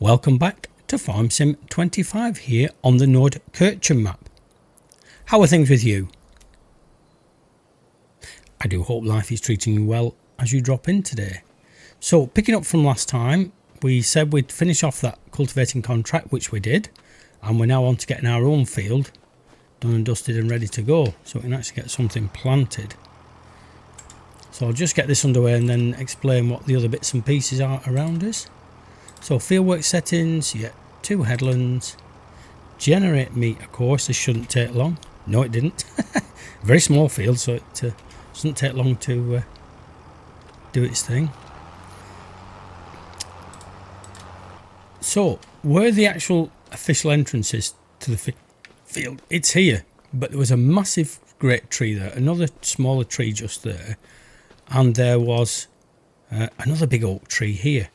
Welcome back to Farm Sim 25 here on the Nordkirchen map. How are things with you? I do hope life is treating you well as you drop in today. So picking up from last time, we said we'd finish off that cultivating contract, which we did, and we're now on to getting our own field done and dusted and ready to go, so we can actually get something planted. So I'll just get this underway and then explain what the other bits and pieces are around us. So fieldwork settings, you get 2 headlands, generate meat, of course. This shouldn't take long. No, it didn't. Very small field, so it doesn't take long to do its thing. So where the actual official entrance is to the field, it's here, but there was a massive great tree there, another smaller tree just there, and there was another big oak tree here.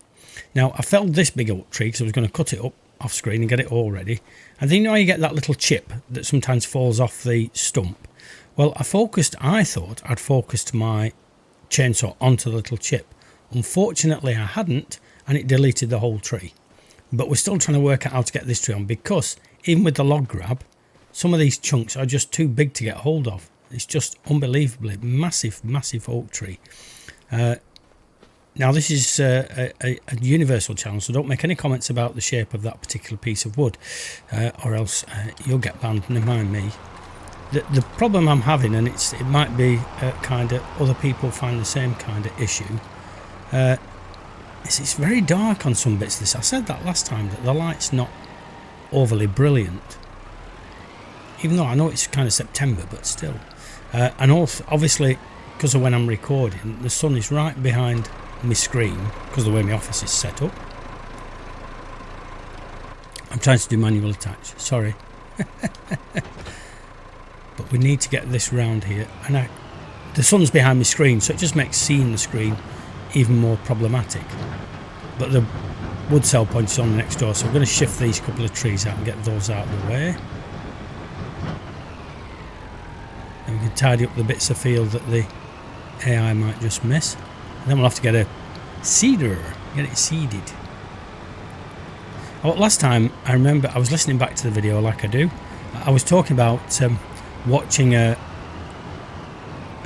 Now I felled this big oak tree because I was going to cut it up off screen and get it all ready, and then you know you get that little chip that sometimes falls off the stump. Well, I thought I'd focused my chainsaw onto the little chip. Unfortunately I hadn't, and it deleted the whole tree. But we're still trying to work out how to get this tree on, because even with the log grab, some of these chunks are just too big to get hold of. It's just unbelievably massive oak tree. Now this is a universal channel, so don't make any comments about the shape of that particular piece of wood, or else you'll get banned. Never mind me. The problem I'm having, and it might be kind of other people find the same kind of issue, it's very dark on some bits of this. I said that last time, that the light's not overly brilliant, even though I know it's kind of September, but still. And also, obviously, because of when I'm recording, the sun is right behind my screen because of the way my office is set up. I'm trying to do manual attach, sorry. But we need to get this round here, and the sun's behind my screen, so it just makes seeing the screen even more problematic. But the wood cell point is on next door, so we're going to shift these couple of trees out and get those out of the way. And we can tidy up the bits of field that the AI might just miss. And then we'll have to get a seeder, get it seeded. Oh, last time I remember I was listening back to the video like I do. I was talking about watching a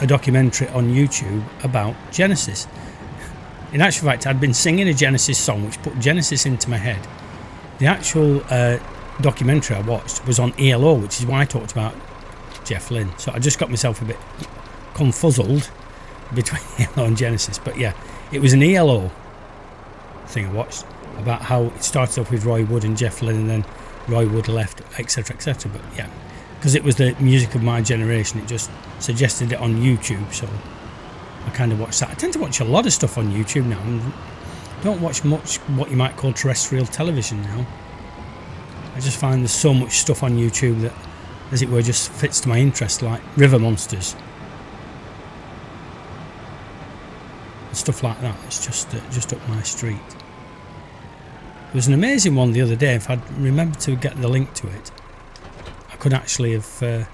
documentary on YouTube about Genesis. In actual fact, I'd been singing a Genesis song which put Genesis into my head. The actual documentary I watched was on ELO, which is why I talked about Jeff Lynne. So I just got myself a bit confuzzled between ELO and Genesis. But yeah, it was an ELO thing I watched about how it started off with Roy Wood and Jeff Lynne, and then Roy Wood left, etc, etc. But yeah, because it was the music of my generation, it just suggested it on YouTube, so I kind of watched that. I tend to watch a lot of stuff on YouTube now, and don't watch much what you might call terrestrial television now. I just find there's so much stuff on YouTube that, as it were, just fits to my interest, like river monsters and stuff like that. It's just up my street. There was an amazing one the other day. If I'd remembered to get the link to it, I could actually have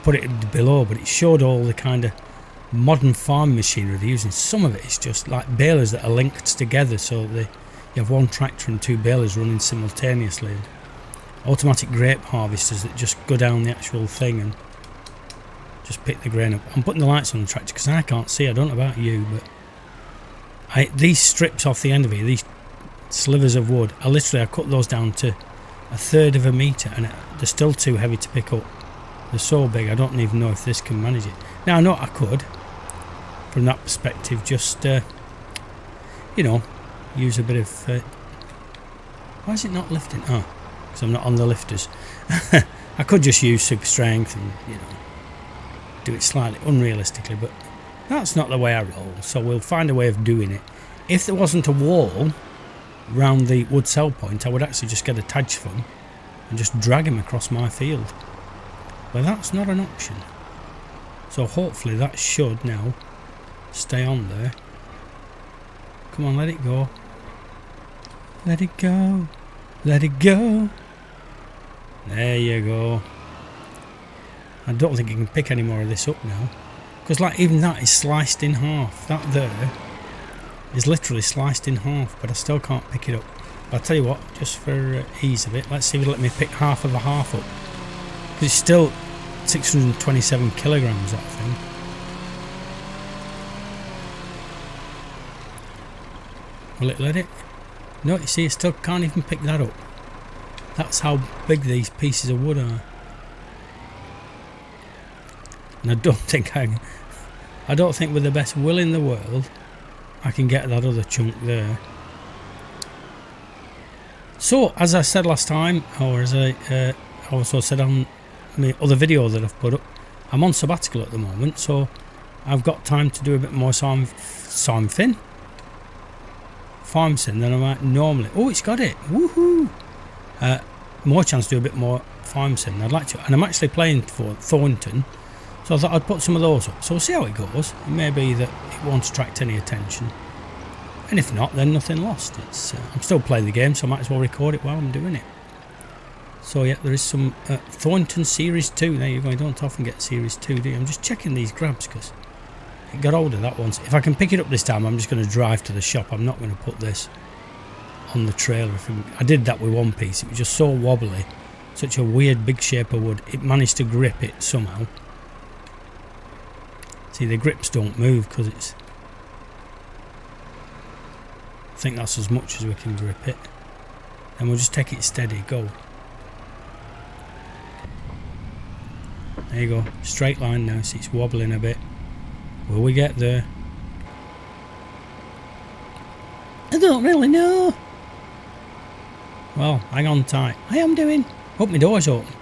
put it below, but it showed all the kind of modern farm machinery they're using. Some of it is just like balers that are linked together, so you have one tractor and 2 balers running simultaneously. Automatic grape harvesters that just go down the actual thing and just pick the grain up. I'm putting the lights on the tractor because I can't see. I don't know about you, but these strips off the end of it, these slivers of wood, I cut those down to 1/3 of a metre, and they're still too heavy to pick up. They're so big, I don't even know if this can manage it. Now I know I could, from that perspective, just you know, use a bit of why is it not lifting? Oh, because I'm not on the lifters. I could just use super strength and, you know, do it slightly unrealistically, but that's not the way I roll, so we'll find a way of doing it. If there wasn't a wall round the wood cell point, I would actually just get a Tajfun and just drag him across my field. But that's not an option. So hopefully that should now stay on there. Come on, let it go. Let it go. Let it go. There you go. I don't think you can pick any more of this up now, because like even that is sliced in half. That there is literally sliced in half, but I still can't pick it up. But I'll tell you what, just for ease of it, let's see if it'll let me pick half of a half up. Because it's still 627 kilograms, that thing. Will it let it? No, you see, I still can't even pick that up. That's how big these pieces of wood are. And I don't think with the best will in the world I can get that other chunk there. So, as I said last time, or as I also said on my other video that I've put up, I'm on sabbatical at the moment, so I've got time to do a bit more farm sim than I might normally. Oh, it's got it! Woohoo! More chance to do a bit more farm sim. I'd like to, and I'm actually playing for Thornton, so I thought I'd put some of those up. So we'll see how it goes. It may be that it won't attract any attention, and if not, then nothing lost. It's I'm still playing the game, so I might as well record it while I'm doing it. So yeah, there is some Thornton Series 2. There you go. You don't often get Series 2, do you? I'm just checking these grabs because it got hold of that once. If I can pick it up this time, I'm just going to drive to the shop. I'm not going to put this on the trailer. I did that with one piece. It was just so wobbly, such a weird big shape of wood. It managed to grip it somehow. See, the grips don't move because it's... I think that's as much as we can grip it. And we'll just take it steady. Go. There you go. Straight line now. See, it's wobbling a bit. Will we get there? I don't really know. Well, hang on tight. I am doing. Hope my door's open.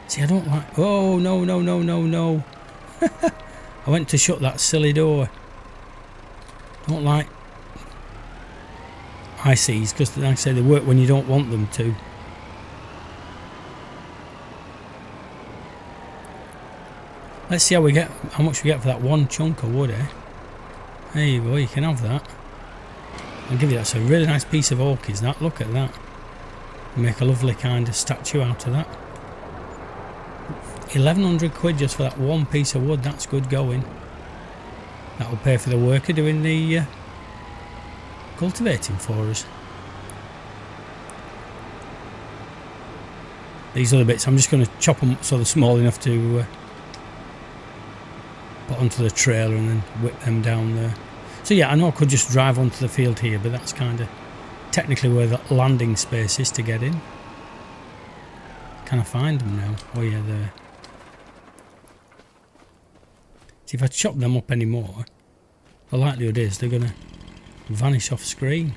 See, I don't like... Oh, no, no, no, no, no. I went to shut that silly door. Don't like ICs because, like I say, they work when you don't want them to. Let's see how much we get for that one chunk of wood, eh? There you go, you can have that. I'll give you that. It's a really nice piece of oak, is that? Look at that. Make a lovely kind of statue out of that. 1100 quid just for that one piece of wood. That's good going. That will pay for the worker doing the cultivating for us. These other bits, I'm just going to chop them so they're small enough to put onto the trailer and then whip them down there. So yeah, I know I could just drive onto the field here, but that's kind of technically where the landing space is to get in. Can I find them now? Oh yeah, there. See, if I chop them up anymore, the likelihood is they're going to vanish off screen.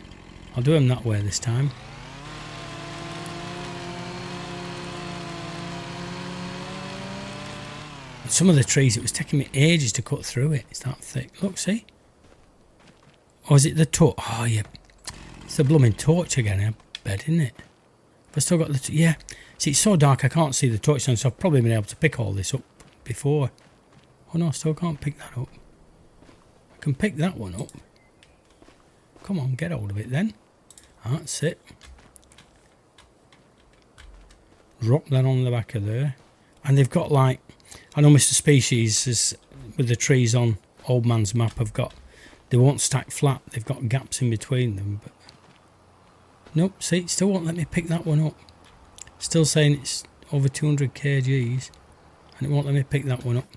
I'll do them that way this time. Some of the trees, it was taking me ages to cut through it. It's that thick. Look, see? Or is it the torch? Oh, yeah. It's the blooming torch again, I bet, isn't it? But I still got the... Yeah. See, it's so dark I can't see the torch now, so I've probably been able to pick all this up before. Oh, no, I still can't pick that up. I can pick that one up. Come on, get hold of it then. That's it. Drop that on the back of there. And they've got, like... I know Mr. Species is with the trees on Old Man's map have got, they won't stack flat, they've got gaps in between them, but nope, see, it still won't let me pick that one up. Still saying it's over 200 kgs and it won't let me pick that one up.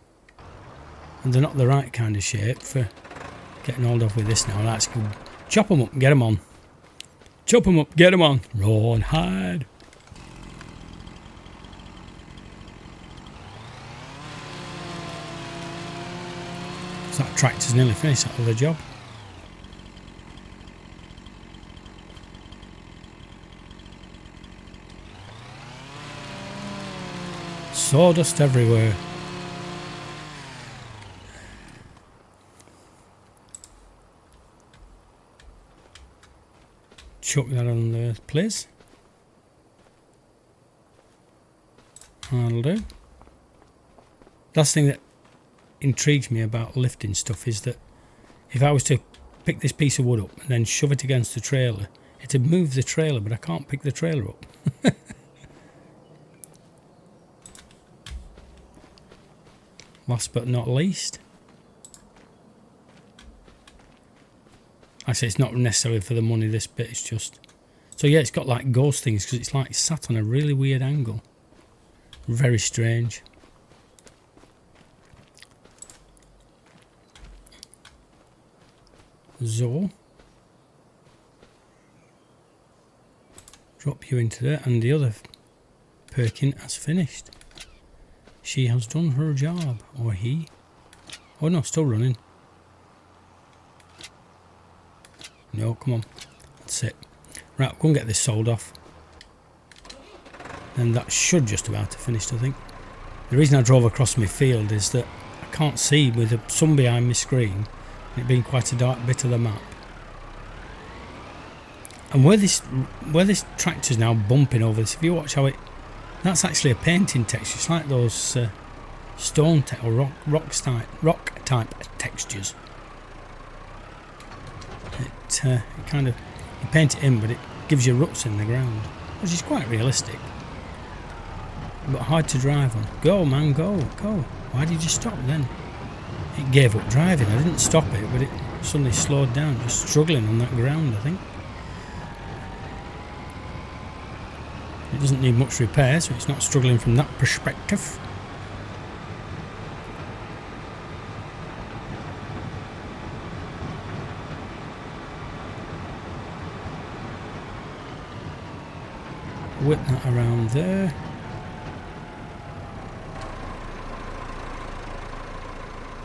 And they're not the right kind of shape for getting hold of with this now. Let's go chop them up and get them on. Chop them up, get them on. Run, hide. That tractor's nearly finished that other job. Sawdust everywhere. Chuck that on there, please. That'll do. Last thing that intrigues me about lifting stuff is that if I was to pick this piece of wood up and then shove it against the trailer, it'd move the trailer, but I can't pick the trailer up. Last but not least, I say it's not necessarily for the money, this bit, it's just So yeah, it's got like ghost things because it's like sat on a really weird angle. Very strange. So, drop you into there, and the other Perkin has finished. She has done her job, or he. Oh no, still running. No, come on. That's it. Right, we'll go and get this sold off. And that should just about have finished, I think. The reason I drove across my field is that I can't see with the sun behind my screen, it being quite a dark bit of the map. And where this tractor's now bumping over this, if you watch how it, that's actually a painting texture. It's like those stone or rock type textures. It kind of, you paint it in, but it gives you ruts in the ground, which is quite realistic, but hard to drive on. Go, man, go. Why did you stop then? It gave up driving. I didn't stop it, but it suddenly slowed down, just struggling on that ground, I think. It doesn't need much repair, so it's not struggling from that perspective. Whip that around there.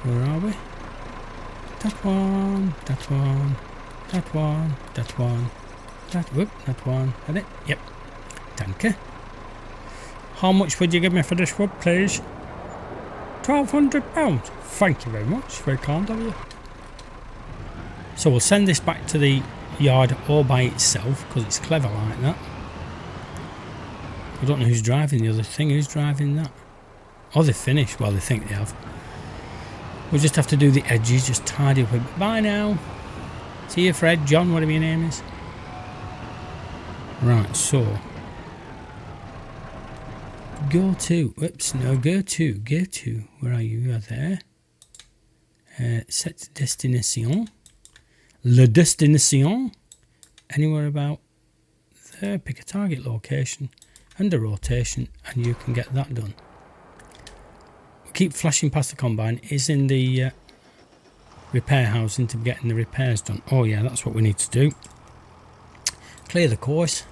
Where are we? That one, that one, that one, that one, that one. That it? Yep. Danke. How much would you give me for this wood, please? £1,200. Thank you very much. Very kind of you. So we'll send this back to the yard all by itself because it's clever like that. I don't know who's driving the other thing. Who's driving that? Oh, they've finished. Well, they think they have. We'll just have to do the edges, just tidy up a bit. Bye now. See you, Fred, John, whatever your name is. Right, so. Go to. Where are you? You are there. Set destination. Le destination. Anywhere about there. Pick a target location. And a rotation, and you can get that done. We keep flashing past the combine. It's in the repair house into getting the repairs done. Oh yeah, that's what we need to do. Clear the course.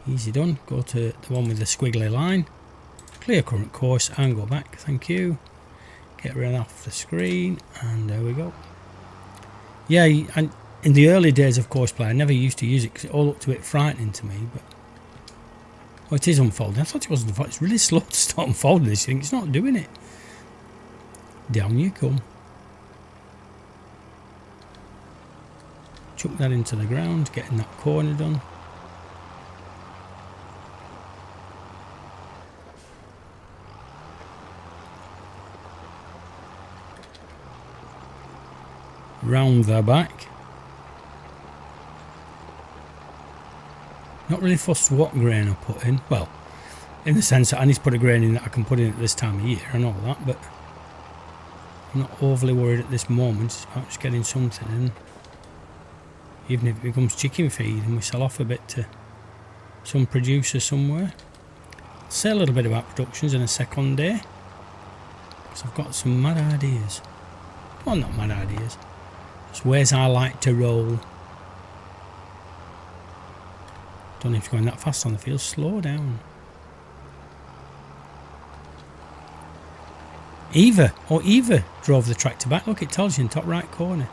Easy done. Go to the one with the squiggly line. Clear current course and go back. Thank you. Get rid off the screen, and there we go. Yeah, and in the early days of course play, I never used to use it because it all looked a bit frightening to me, but oh, it is unfolding. I thought it wasn't unfolding. It's really slow to start unfolding this thing. It's not doing it. Down you come. Chuck that into the ground. Getting that corner done. Round the back. Not really fussed what grain I put in. Well, in the sense that I need to put a grain in that I can put in at this time of year and all that, but I'm not overly worried at this moment. It's about just getting something in. Even if it becomes chicken feed and we sell off a bit to some producer somewhere. I'll say a little bit about productions in a second day, because I've got some mad ideas. Well, not mad ideas. It's ways I like to roll. Don't need to go going that fast on the field. Slow down. Eva drove the tractor back. Look, it tells you in the top right corner.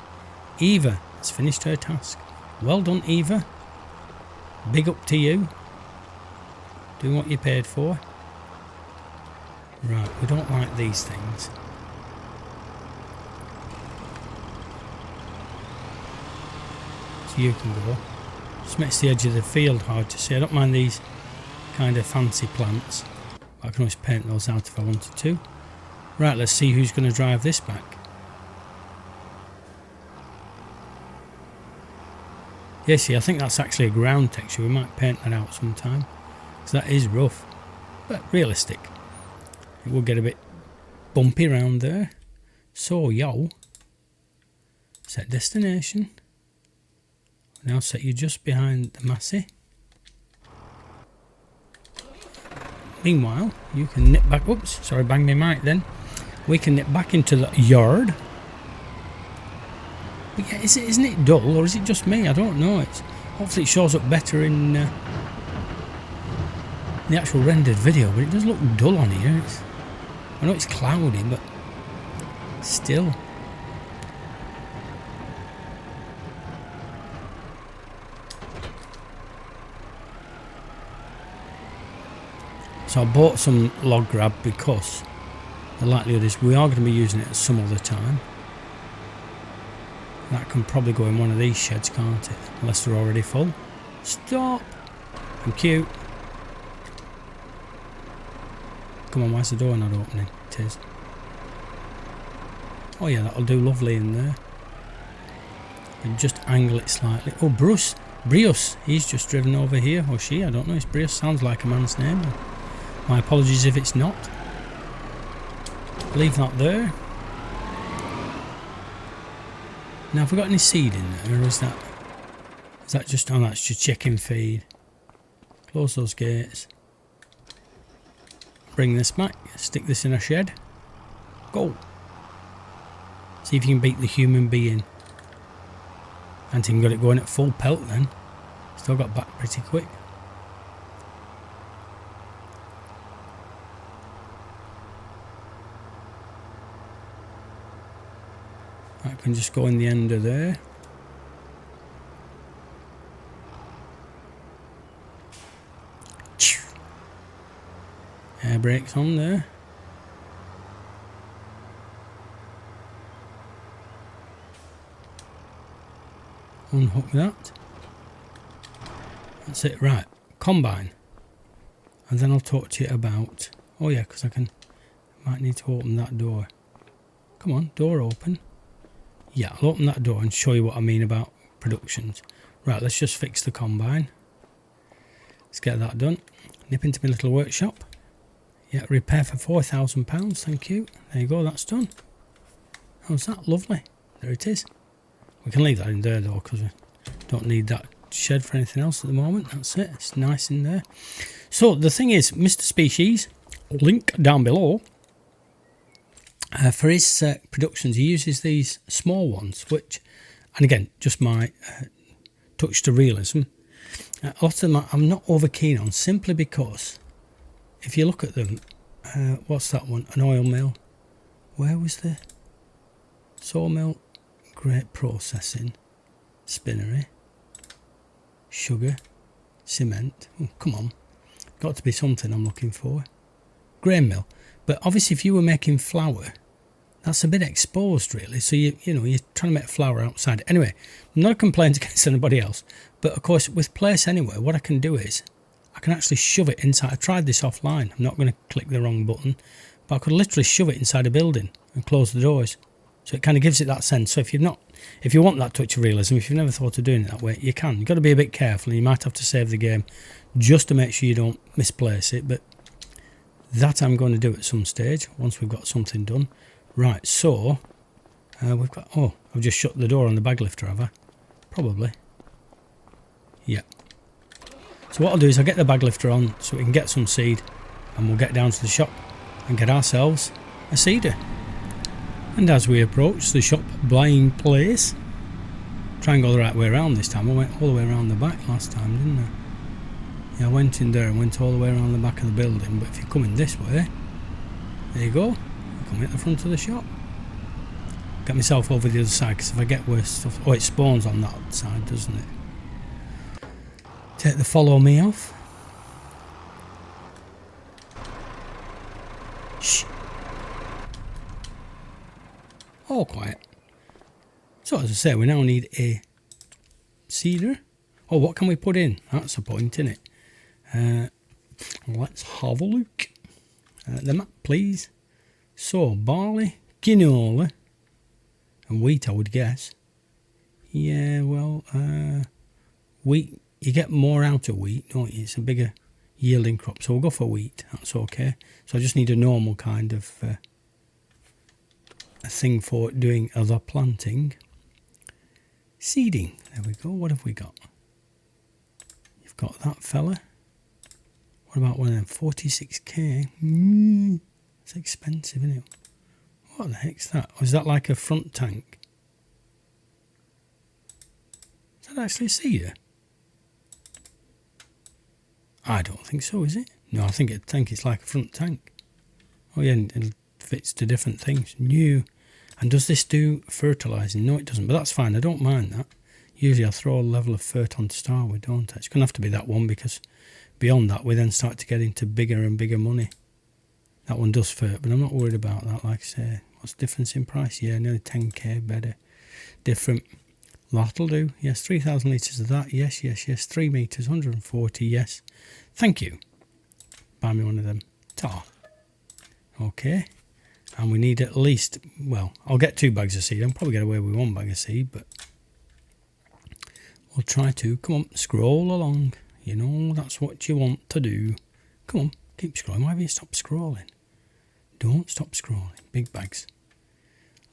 Eva has finished her task. Well done, Eva. Big up to you. Doing what you paid for. Right, we don't like these things. So you can go. Just makes the edge of the field hard to see. I don't mind these kind of fancy plants. I can always paint those out if I wanted to. Right, let's see who's going to drive this back. Yeah, see, I think that's actually a ground texture. We might paint that out sometime, because that is rough, but realistic. It will get a bit bumpy around there. So, yo, set destination. Now set you just behind the Massey. Meanwhile, you can nip back. Oops, sorry, bang me mic then. We can nip back into the yard. But yeah, isn't it dull, or is it just me? I don't know. Hopefully it shows up better in the actual rendered video, but it does look dull on here. I know it's cloudy, but still. So I bought some log grab because the likelihood is we are going to be using it at some other time. That can probably go in one of these sheds, can't it? Unless they're already full. Stop! Thank you. Come on, why's the door not opening? It is. Oh yeah, that'll do lovely in there. And just angle it slightly. Oh, Brius, he's just driven over here. Or she, I don't know. It's Brius, sounds like a man's name. My apologies if it's not. Leave that there. Now, have we got any seed in there, or is that just, oh, that's just chicken feed. Close those gates. Bring this back, stick this in a shed. Go! See if you can beat the human being. Haven't even got it going at full pelt then. Still got back pretty quick. That can just go in the end of there. Air brakes on there. Unhook that. That's it, right. Combine. And then I'll talk to you about... Oh yeah, because might need to open that door. Come on, door open. Yeah, I'll open that door and show you what I mean about productions. Right, let's just fix the combine. Let's get that done. Nip into my little workshop. Yeah, repair for £4,000, thank you. There you go, that's done. How's that? Lovely. There it is. We can leave that in there though, because we don't need that shed for anything else at the moment. That's it, it's nice in there. So the thing is, Mr. Species, link down below. For his productions, he uses these small ones, which, and again, just my touch to realism. A lot of them I'm not over keen on, simply because if you look at them, what's that one? An oil mill. Where was the sawmill? Great processing. Spinnery. Sugar. Cement. Oh, come on. Got to be something I'm looking for. Grain mill. But obviously if you were making flour, that's a bit exposed really. So you're trying to make flour outside. Anyway, not a complaint against anybody else. But of course with Place Anywhere, what I can do is I can actually shove it inside. I tried this offline. I'm not going to click the wrong button. But I could literally shove it inside a building and close the doors. So it kind of gives it that sense. So if you want that touch of realism, if you've never thought of doing it that way, you can. You've got to be a bit careful, and you might have to save the game just to make sure you don't misplace it. But that I'm going to do at some stage once we've got something done. Right, so we've got... Oh, I've just shut the door on the bag lifter, have I? Probably. Yeah. So what I'll do is I'll get the bag lifter on so we can get some seed, and we'll get down to the shop and get ourselves a seeder. And as we approach the shop buying place, try and go the right way around this time. I went all the way around the back last time, didn't I? Yeah, I went in there and went all the way around the back of the building, but if you're coming this way, there you go, you come at the front of the shop. Get myself over the other side, because if I get worse stuff... Oh, it spawns on that side, doesn't it? Take the follow me off. Shh. All quiet. So as I say, we now need a seeder. Oh, what can we put in? That's a point, isn't it? Let's have a look. The map, please. So, barley, quinoa, and wheat, I would guess. Yeah, well, wheat, you get more out of wheat, don't you? It's a bigger yielding crop, so we'll go for wheat. That's okay. So I just need a normal kind of a thing for doing other planting. Seeding. There we go. What have we got? You've got that fella. What What about one of them? 46k? It's expensive, isn't it? What the heck's that? Or is that like a front tank? Is that actually a seeder? I don't think so, is it? No, I think it's like a front tank. Oh yeah, and it fits to different things. New. And does this do fertilising? No, it doesn't, but that's fine. I don't mind that. Usually I throw a level of fert on to start with, don't I? It's going to have to be that one, because beyond that we then start to get into bigger and bigger money. That one does fert, but I'm not worried about that. Like I say, what's the difference in price? Yeah, nearly 10k better. Different. That'll do. Yes, 3,000 litres of that. Yes, yes, yes. 3 metres, 140. Yes. Thank you. Buy me one of them. Ta. Okay. And we need at least, well, I'll get 2 bags of seed. I'll probably get away with 1 bag of seed, but we'll try to. Come on, scroll along. You know, that's what you want to do. Come on, keep scrolling. Why have you stopped scrolling? Don't stop scrolling. Big bags.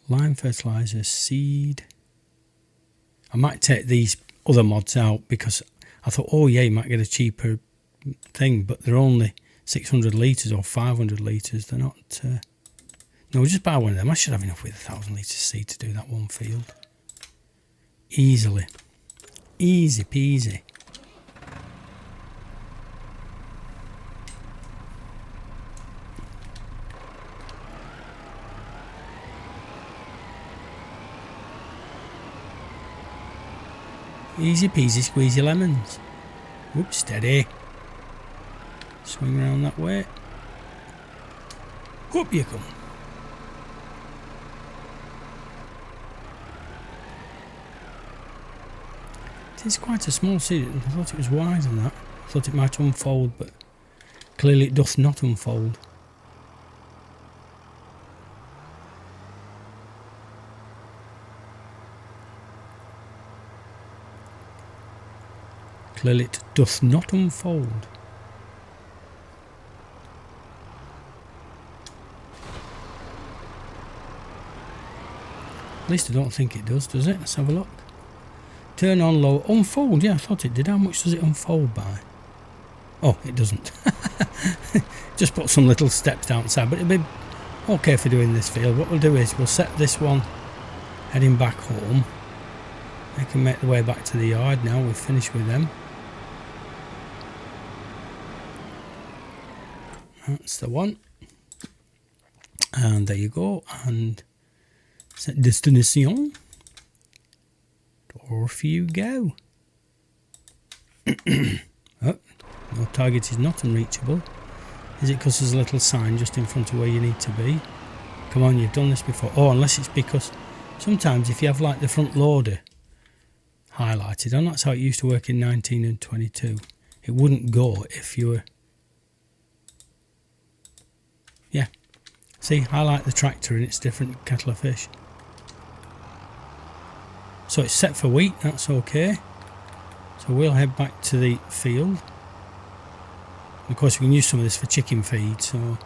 Lime fertiliser, seed. I might take these other mods out because I thought, oh yeah, you might get a cheaper thing, but they're only 600 litres or 500 litres. They're not... No, just buy one of them. I should have enough with 1,000 litres of seed to do that one field. Easily. Easy peasy. Easy peasy squeezy lemons. Whoops, steady. Swing around that way. Up you come. It is quite a small seed. I thought it was wider than that. I thought it might unfold, but clearly it doth not unfold. Clearly it doth not unfold. At least I don't think it does it? Let's have a look. Turn on low. Unfold, yeah, I thought it did. How much does it unfold by? Oh, it doesn't. Just put some little steps outside, but it'll be okay for doing this field. What we'll do is we'll set this one heading back home. They can make the way back to the yard now. We've finished with them. That's the one. And there you go. And set destination. Off you go. Oh, no target is not unreachable. Is it because there's a little sign just in front of where you need to be? Come on, you've done this before. Oh, unless it's because sometimes if you have like the front loader highlighted, and that's how it used to work in 19 and 22, it wouldn't go if you were... Yeah. See, highlight the tractor and it's different kettle of fish. So it's set for wheat, that's okay. So we'll head back to the field. And of course we can use some of this for chicken feed, so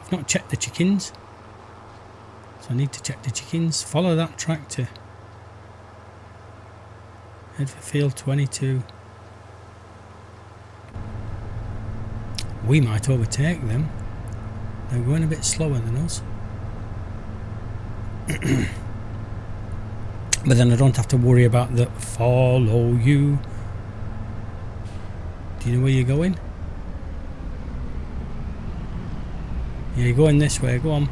I've not checked the chickens. So I need to check the chickens. Follow that tractor. Head for field 22. We might overtake them. They're going a bit slower than us. But then I don't have to worry about the follow you. Do you know where you're going? Yeah, you're going this way, go on.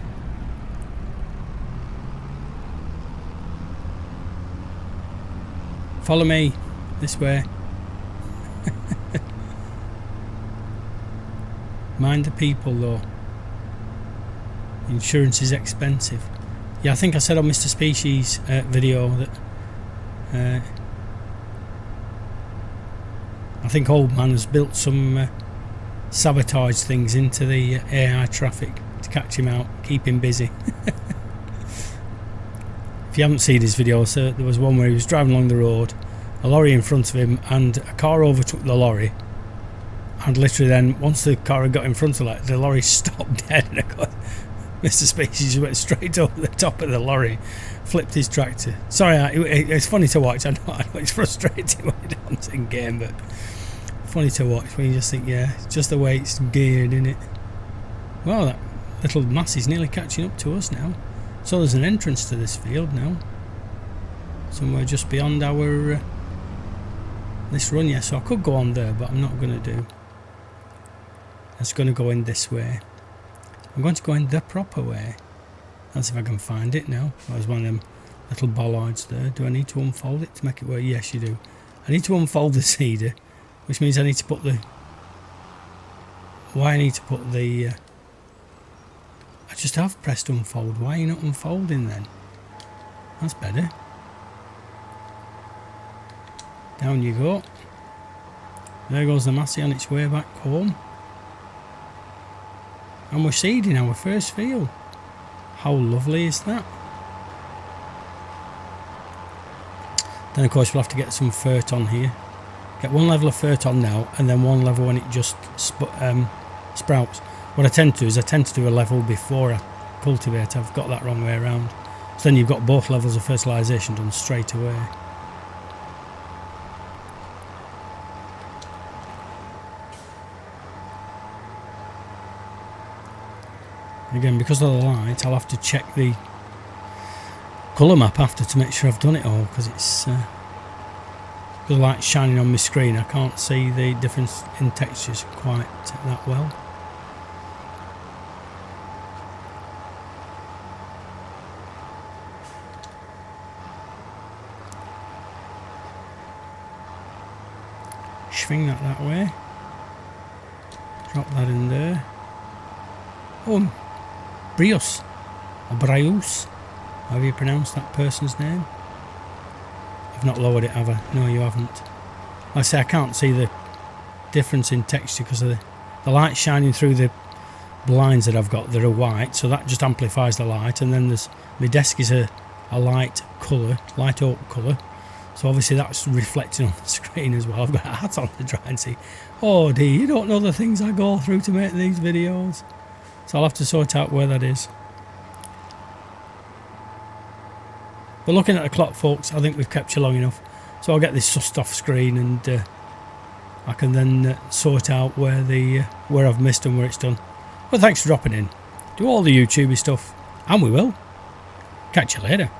Follow me, this way. Mind the people though. Insurance is expensive. Yeah, I think I said on Mr. Species video that I think Old Man has built some sabotage things into the AI traffic to catch him out, keep him busy. If you haven't seen his video, so there was one where he was driving along the road, a lorry in front of him, and a car overtook the lorry. And literally then, once the car had got in front of it, the lorry stopped dead. And Mr. Species went straight over the top of the lorry, flipped his tractor. Sorry, it's funny to watch. I know it's frustrating when you don't in game, but funny to watch when you just think, yeah, it's just the way it's geared, in it. Well, that little mass is nearly catching up to us now. So there's an entrance to this field now, somewhere just beyond our this run. Yeah, so I could go on there, but I'm not going to do. It's going to go in this way. I'm going to go in the proper way. That's if I can find it now. There's one of them little bollards there. Do I need to unfold it to make it work? Yes, you do. I need to unfold the cedar, which means I need to put the... Why I need to put the... I just have pressed unfold. Why are you not unfolding then? That's better. Down you go. There goes the Massey on its way back home. And we're seeding our first field. How lovely is that? Then of course we'll have to get some fert on here. Get one level of fert on now, and then one level when it just sprouts. What I tend to do is I tend to do a level before I cultivate. I've got that wrong way around. So then you've got both levels of fertilisation done straight away. Again, because of the light, I'll have to check the colour map after to make sure I've done it all, because it's because the light's shining on my screen. I can't see the difference in textures quite that well. Swing that way. Drop that in there. Oh, Brios, or Brios, however you pronounce that person's name. I've not lowered it, have I? No, you haven't. Like I say, I can't see the difference in texture because of the light shining through the blinds that I've got that are white, so that just amplifies the light. And then there's my desk is a light colour, light oak colour, so obviously that's reflecting on the screen as well. I've got a hat on to try and see. Oh dear, you don't know the things I go through to make these videos. So I'll have to sort out where that is. But looking at the clock, folks, I think we've kept you long enough. So I'll get this sussed off screen, and I can then sort out where I've missed and where it's done. Well, thanks for dropping in. Do all the YouTubey stuff, and we will catch you later.